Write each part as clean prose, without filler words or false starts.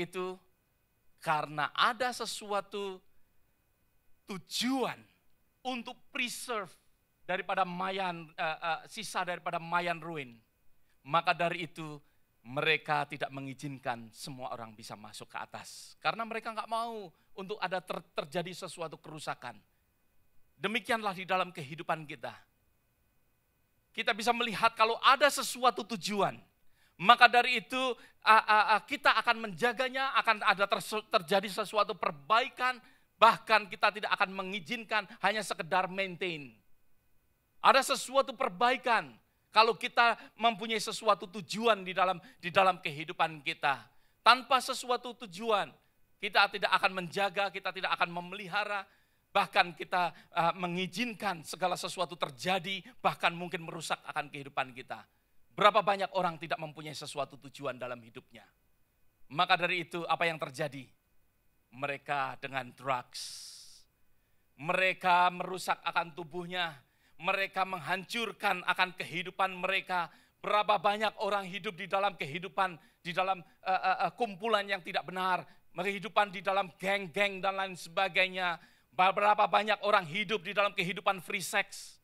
itu karena ada sesuatu tujuan untuk preserve daripada sisa daripada mayan ruin. Maka dari itu mereka tidak mengizinkan semua orang bisa masuk ke atas. Karena mereka nggak mau untuk ada terjadi sesuatu kerusakan. Demikianlah di dalam kehidupan kita. Kita bisa melihat kalau ada sesuatu tujuan, maka dari itu kita akan menjaganya, akan ada terjadi sesuatu perbaikan, bahkan kita tidak akan mengizinkan hanya sekedar maintain. Ada sesuatu perbaikan kalau kita mempunyai sesuatu tujuan di dalam kehidupan kita. Tanpa sesuatu tujuan, kita tidak akan menjaga, kita tidak akan memelihara, bahkan kita mengizinkan segala sesuatu terjadi, bahkan mungkin merusak akan kehidupan kita. Berapa banyak orang tidak mempunyai sesuatu tujuan dalam hidupnya. Maka dari itu apa yang terjadi? Mereka dengan drugs, mereka merusak akan tubuhnya, mereka menghancurkan akan kehidupan mereka. Berapa banyak orang hidup di dalam kehidupan, di dalam kumpulan yang tidak benar, kehidupan di dalam geng-geng dan lain sebagainya. Berapa banyak orang hidup di dalam kehidupan free sex.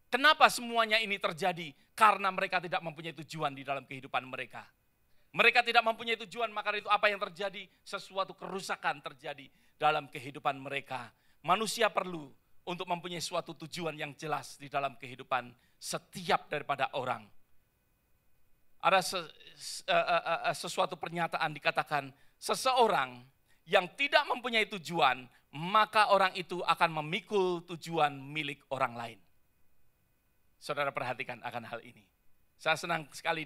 Kenapa semuanya ini terjadi? Karena mereka tidak mempunyai tujuan di dalam kehidupan mereka. Mereka tidak mempunyai tujuan, maka itu apa yang terjadi? Sesuatu kerusakan terjadi dalam kehidupan mereka. Manusia perlu untuk mempunyai suatu tujuan yang jelas di dalam kehidupan setiap daripada orang. Ada sesuatu pernyataan dikatakan, seseorang yang tidak mempunyai tujuan, maka orang itu akan memikul tujuan milik orang lain. Saudara perhatikan akan hal ini. Saya senang sekali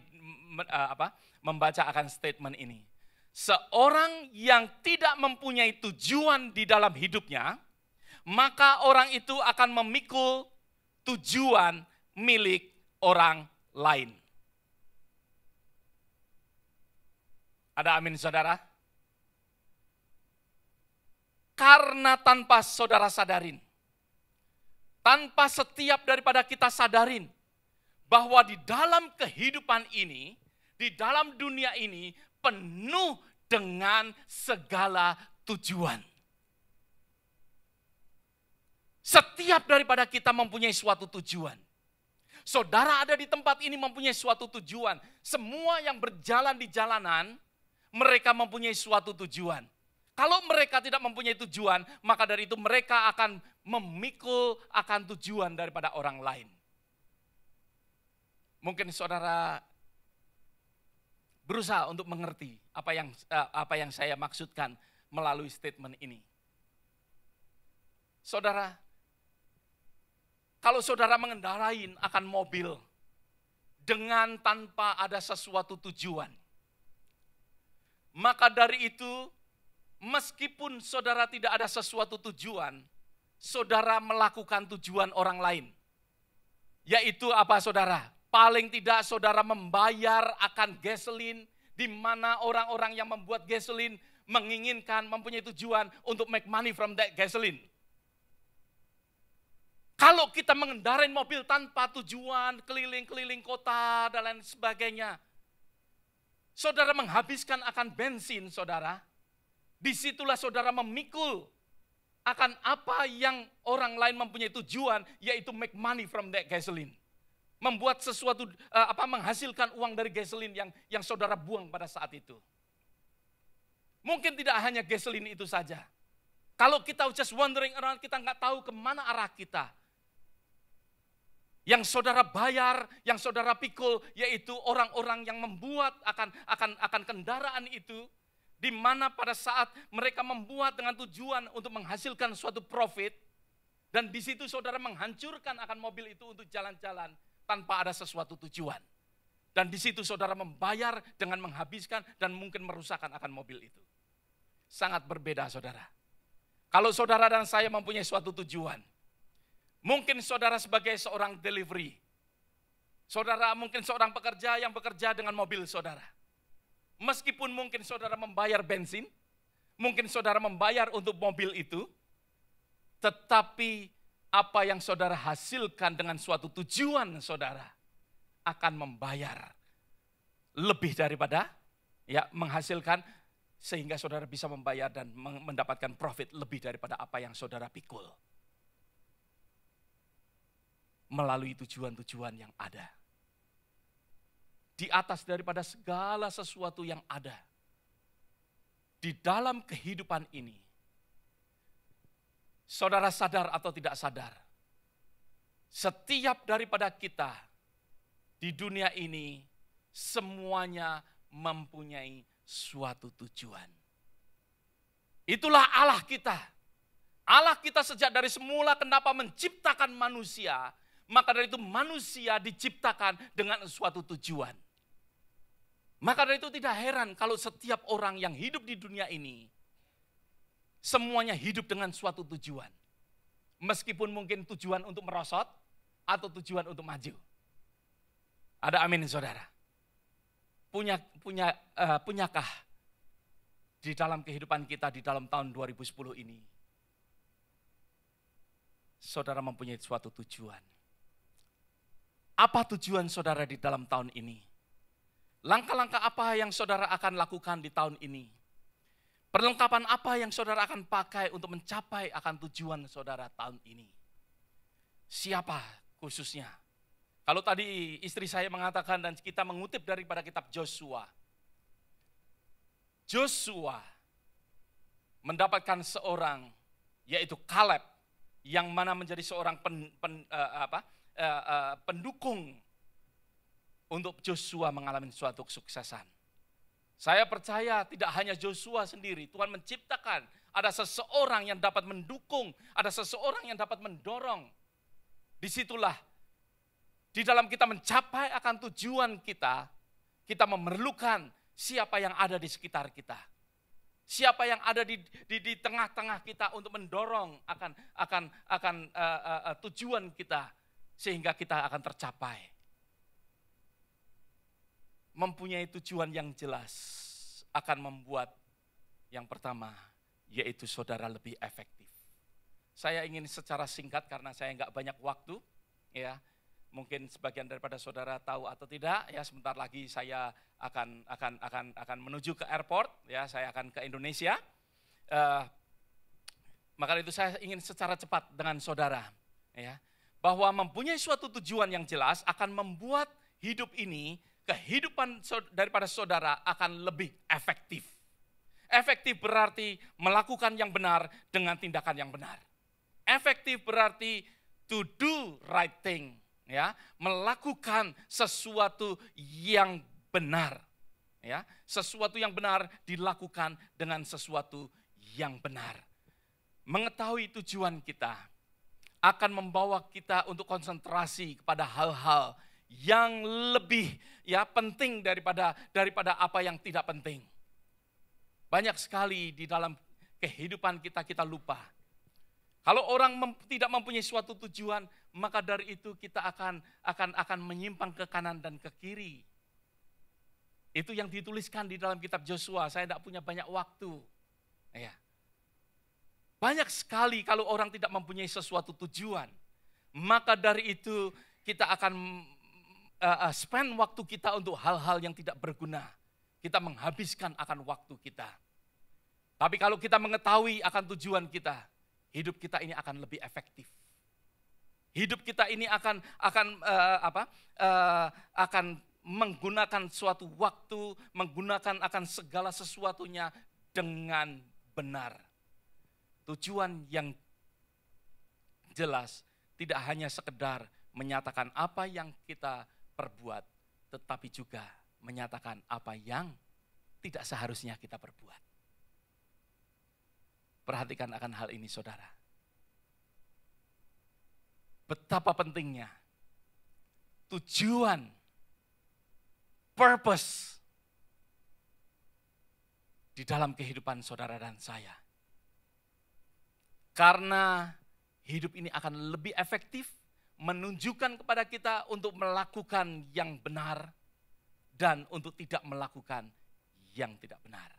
membaca akan statement ini. Seorang yang tidak mempunyai tujuan di dalam hidupnya, maka orang itu akan memikul tujuan milik orang lain. Ada amin saudara? Karena tanpa saudara sadarin, tanpa setiap daripada kita sadarin, bahwa di dalam kehidupan ini, di dalam dunia ini, penuh dengan segala tujuan. Setiap daripada kita mempunyai suatu tujuan. Saudara ada di tempat ini mempunyai suatu tujuan. Semua yang berjalan di jalanan, mereka mempunyai suatu tujuan. Kalau mereka tidak mempunyai tujuan, maka dari itu mereka akan memikul akan tujuan daripada orang lain. Mungkin saudara berusaha untuk mengerti apa yang saya maksudkan melalui statement ini. Saudara, kalau saudara mengendarai akan mobil dengan tanpa ada sesuatu tujuan, maka dari itu meskipun saudara tidak ada sesuatu tujuan, saudara melakukan tujuan orang lain. Yaitu apa saudara? Paling tidak saudara membayar akan gasolin, di mana orang-orang yang membuat gasolin menginginkan mempunyai tujuan untuk make money from that gasoline. Kalau kita mengendarai mobil tanpa tujuan, keliling-keliling kota dan lain sebagainya, saudara menghabiskan akan bensin saudara, disitulah saudara memikul akan apa yang orang lain mempunyai tujuan, yaitu make money from that gasoline. Membuat sesuatu, menghasilkan uang dari gasolin yang saudara buang pada saat itu. Mungkin tidak hanya gasolin itu saja. Kalau kita just wandering around, kita nggak tahu kemana arah kita. Yang saudara bayar, yang saudara pikul, yaitu orang-orang yang membuat akan kendaraan itu, di mana pada saat mereka membuat dengan tujuan untuk menghasilkan suatu profit, dan di situ saudara menghancurkan akan mobil itu untuk jalan-jalan tanpa ada sesuatu tujuan. Dan di situ saudara membayar dengan menghabiskan dan mungkin merusakkan akan mobil itu. Sangat berbeda saudara. Kalau saudara dan saya mempunyai suatu tujuan, mungkin saudara sebagai seorang delivery, saudara mungkin seorang pekerja yang bekerja dengan mobil saudara. Meskipun mungkin saudara membayar bensin, mungkin saudara membayar untuk mobil itu, tetapi apa yang saudara hasilkan dengan suatu tujuan saudara akan membayar lebih daripada menghasilkan Sehingga saudara bisa membayar dan mendapatkan profit lebih daripada apa yang saudara pikul. Melalui tujuan-tujuan yang ada. Di atas daripada segala sesuatu yang ada. Di dalam kehidupan ini. Saudara sadar atau tidak sadar. Setiap daripada kita di dunia ini semuanya mempunyai suatu tujuan. Itulah Allah kita. Allah kita sejak dari semula kenapa menciptakan manusia. Maka dari itu manusia diciptakan dengan suatu tujuan. Maka dari itu tidak heran kalau setiap orang yang hidup di dunia ini semuanya hidup dengan suatu tujuan. Meskipun mungkin tujuan untuk merosot atau tujuan untuk maju. Ada amin saudara. Punyakah di dalam kehidupan kita di dalam tahun 2010 ini saudara mempunyai suatu tujuan? Apa tujuan saudara di dalam tahun ini? Langkah-langkah apa yang saudara akan lakukan di tahun ini? Perlengkapan apa yang saudara akan pakai untuk mencapai akan tujuan saudara tahun ini? Siapa khususnya? Kalau tadi istri saya mengatakan dan kita mengutip daripada kitab Joshua. Joshua mendapatkan seorang yaitu Kaleb yang mana menjadi seorang pendukung untuk Joshua mengalami suatu kesuksesan. Saya percaya tidak hanya Joshua sendiri, Tuhan menciptakan ada seseorang yang dapat mendukung, ada seseorang yang dapat mendorong. Disitulah di dalam kita mencapai akan tujuan kita, kita memerlukan siapa yang ada di sekitar kita. Siapa yang ada di tengah-tengah kita untuk mendorong akan tujuan kita sehingga kita akan tercapai. Mempunyai tujuan yang jelas akan membuat yang pertama yaitu saudara lebih efektif. Saya ingin secara singkat karena saya nggak banyak waktu, ya. Mungkin sebagian daripada saudara tahu atau tidak, ya sebentar lagi saya akan menuju ke airport, ya saya akan ke Indonesia. Maka itu saya ingin secara cepat dengan saudara, ya, bahwa mempunyai suatu tujuan yang jelas akan membuat hidup ini, kehidupan daripada saudara akan lebih efektif. Efektif berarti melakukan yang benar dengan tindakan yang benar. Efektif berarti to do right thing, ya, melakukan sesuatu yang benar, ya, sesuatu yang benar dilakukan dengan sesuatu yang benar. Mengetahui tujuan kita akan membawa kita untuk konsentrasi kepada hal-hal yang lebih penting daripada apa yang tidak penting. Banyak sekali di dalam kehidupan kita lupa. Kalau orang tidak mempunyai suatu tujuan, maka dari itu kita akan menyimpang ke kanan dan ke kiri. Itu yang dituliskan di dalam kitab Joshua. Saya tidak punya banyak waktu. Ya. Banyak sekali kalau orang tidak mempunyai sesuatu tujuan, maka dari itu kita akan spend waktu kita untuk hal-hal yang tidak berguna. Kita menghabiskan akan waktu kita. Tapi kalau kita mengetahui akan tujuan kita, hidup kita ini akan lebih efektif. Hidup kita ini akan menggunakan suatu waktu, menggunakan akan segala sesuatunya dengan benar. Tujuan yang jelas tidak hanya sekedar menyatakan apa yang kita perbuat, tetapi juga menyatakan apa yang tidak seharusnya kita perbuat. Perhatikan akan hal ini saudara. Betapa pentingnya tujuan, purpose di dalam kehidupan saudara dan saya. Karena hidup ini akan lebih efektif, menunjukkan kepada kita untuk melakukan yang benar dan untuk tidak melakukan yang tidak benar.